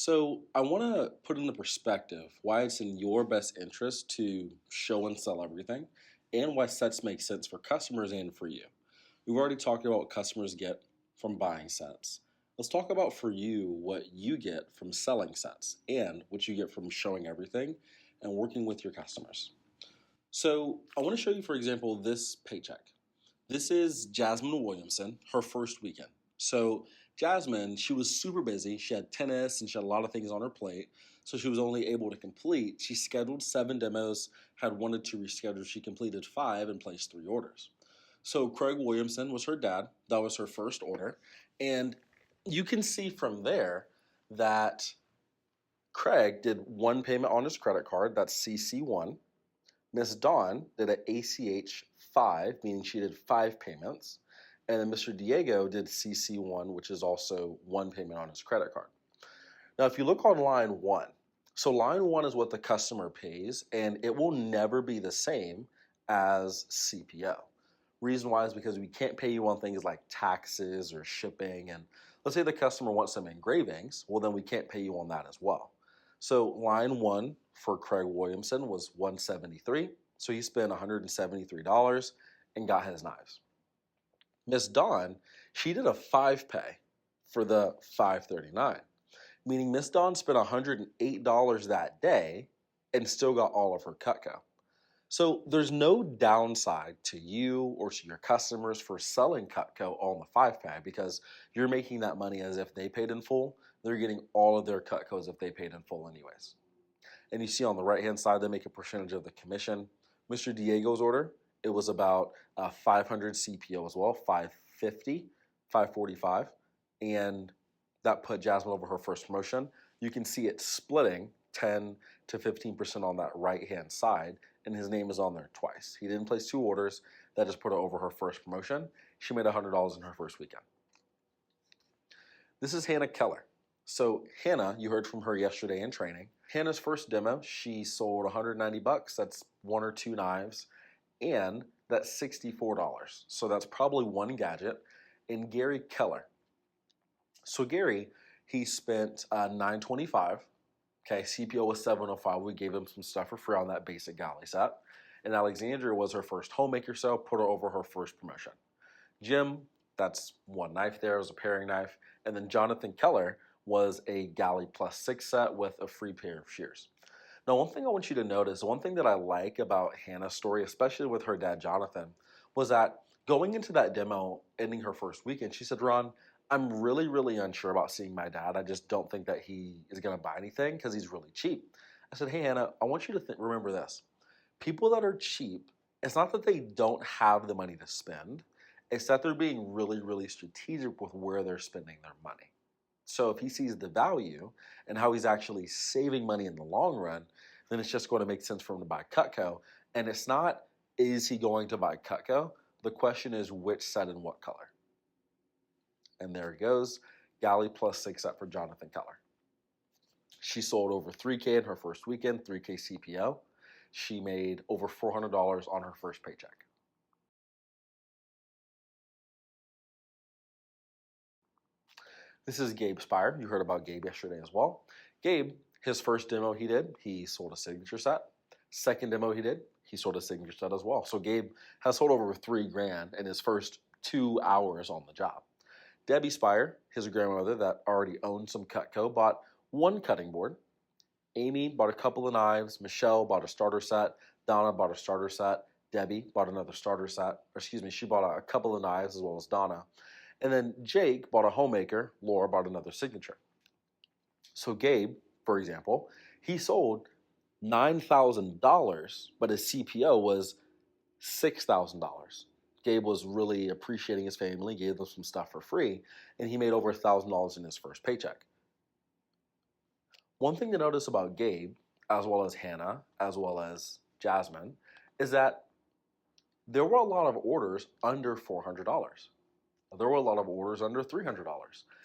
So, I want to put into perspective why it's in your best interest to show and sell everything and why sets make sense for customers and for you. We've already talked about what customers get from buying sets. Let's talk about for you what you get from selling sets and what you get from showing everything and working with your customers. So, I want to show you, for example, this paycheck. This is Jasmine Williamson, her first weekend. So, Jasmine, she was super busy. She had tennis and she had a lot of things on her plate. So, she was only able to complete. She scheduled 7 demos, had wanted to reschedule. She completed 5 and placed 3 orders. So, Craig Williamson was her dad. That was her first order. And you can see from there that Craig did one payment on his credit card. That's CC1. Miss Dawn did an ACH 5, meaning she did 5 payments. And then Mr. Diego did CC1, which is also one payment on his credit card. Now, if you look on line 1, so line 1 is what the customer pays, and it will never be the same as CPO. Reason why is because we can't pay you on things like taxes or shipping. And let's say the customer wants some engravings, well, then we can't pay you on that as well. So line 1 for Craig Williamson was $173. So he spent $173 and got his knives. Miss Dawn, she did a 5 pay for the $539, meaning Miss Dawn spent $108 that day and still got all of her Cutco. So there's no downside to you or to your customers for selling Cutco on the 5 pay because you're making that money as if they paid in full. They're getting all of their Cutcos if they paid in full anyways. And you see on the right-hand side, they make a percentage of the commission. Mr. Diego's order, it was about 500 CPO as well, 550, 545, and that put Jasmine over her first promotion. You can see it splitting 10 to 15% on that right-hand side, and his name is on there twice. He didn't place 2 orders. That just put her over her first promotion. She made $100 in her first weekend. This is Hannah Keller. So Hannah, you heard from her yesterday in training. Hannah's first demo, she sold 190 bucks. That's 1 or 2 knives, and that's $64. So that's probably 1 gadget. And Gary Keller. So Gary, he spent $925. Okay, CPO was $705. We gave him some stuff for free on that basic galley set. And Alexandria was her first homemaker sale, put her over her first promotion. Jim, that's 1 knife there, it was a paring knife. And then Jonathan Keller was a galley plus 6 set with a free pair of shears. Now, one thing I want you to notice, one thing that I like about Hannah's story, especially with her dad, Jonathan, was that going into that demo, ending her first weekend, she said, Ron, I'm really, really unsure about seeing my dad. I just don't think that he is going to buy anything because he's really cheap. I said, hey, Hannah, I want you to remember this. People that are cheap, it's not that they don't have the money to spend. It's that they're being really, really strategic with where they're spending their money. So if he sees the value and how he's actually saving money in the long run, then it's just going to make sense for him to buy Cutco. And it's not, is he going to buy Cutco? The question is which set and what color. And there it goes, galley plus 6 set for Jonathan Keller. She sold over 3K in her first weekend, 3K CPO. She made over $400 on her first paycheck. This is Gabe Spire. You heard about Gabe yesterday as well. Gabe, his first demo he sold a signature set. Second demo he sold a signature set as well. So Gabe has sold over $3,000 in his first 2 hours on the job. Debbie Spire, his grandmother that already owned some Cutco, bought 1 cutting board. Amy bought a couple of knives. Michelle bought a starter set. Donna bought a starter set. Debbie bought another starter set. She bought a couple of knives as well as Donna. And then Jake bought a homemaker. Laura bought another signature. So Gabe, for example, he sold $9,000, but his CPO was $6,000. Gabe was really appreciating his family, gave them some stuff for free, and he made over $1,000 in his first paycheck. One thing to notice about Gabe, as well as Hannah, as well as Jasmine, is that there were a lot of orders under $400. There were a lot of orders under $300.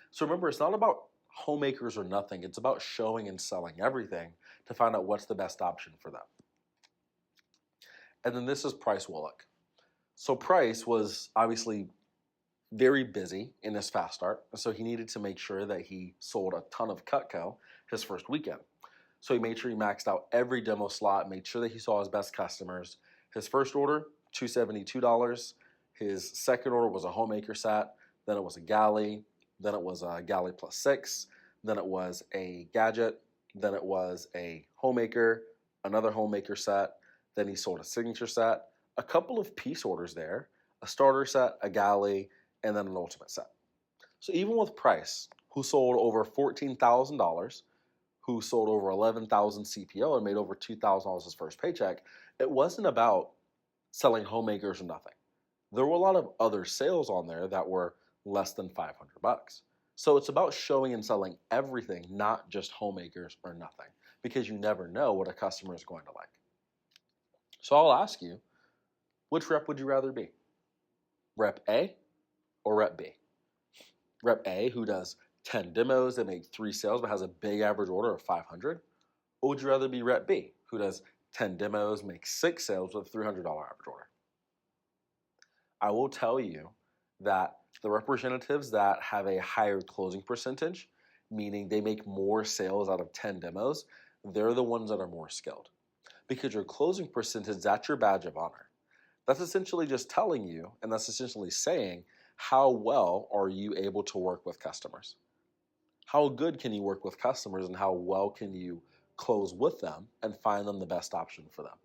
So remember, it's not about homemakers or nothing. It's about showing and selling everything to find out what's the best option for them. And then this is Price Willock. So Price was obviously very busy in his fast start, so he needed to make sure that he sold a ton of Cutco his first weekend. So he made sure he maxed out every demo slot, made sure that he saw his best customers. His first order, $272. His second order was a homemaker set, then it was a galley, then it was a galley plus six, then it was a gadget, then it was a homemaker, another homemaker set, then he sold a signature set, a couple of piece orders there, a starter set, a galley, and then an ultimate set. So even with Price, who sold over $14,000, who sold over 11,000 CPO and made over $2,000 his first paycheck, it wasn't about selling homemakers or nothing. There were a lot of other sales on there that were less than 500 bucks. So it's about showing and selling everything, not just homemakers or nothing, because you never know what a customer is going to like. So I'll ask you, which rep would you rather be? Rep A or Rep B? Rep A, who does 10 demos that make 3 sales but has a big average order of 500? Or would you rather be Rep B, who does 10 demos, makes 6 sales with a $300 average order? I will tell you that the representatives that have a higher closing percentage, meaning they make more sales out of 10 demos, they're the ones that are more skilled. Because your closing percentage, that's your badge of honor. That's essentially just telling you, and that's essentially saying, how well are you able to work with customers? How good can you work with customers, and how well can you close with them and find them the best option for them?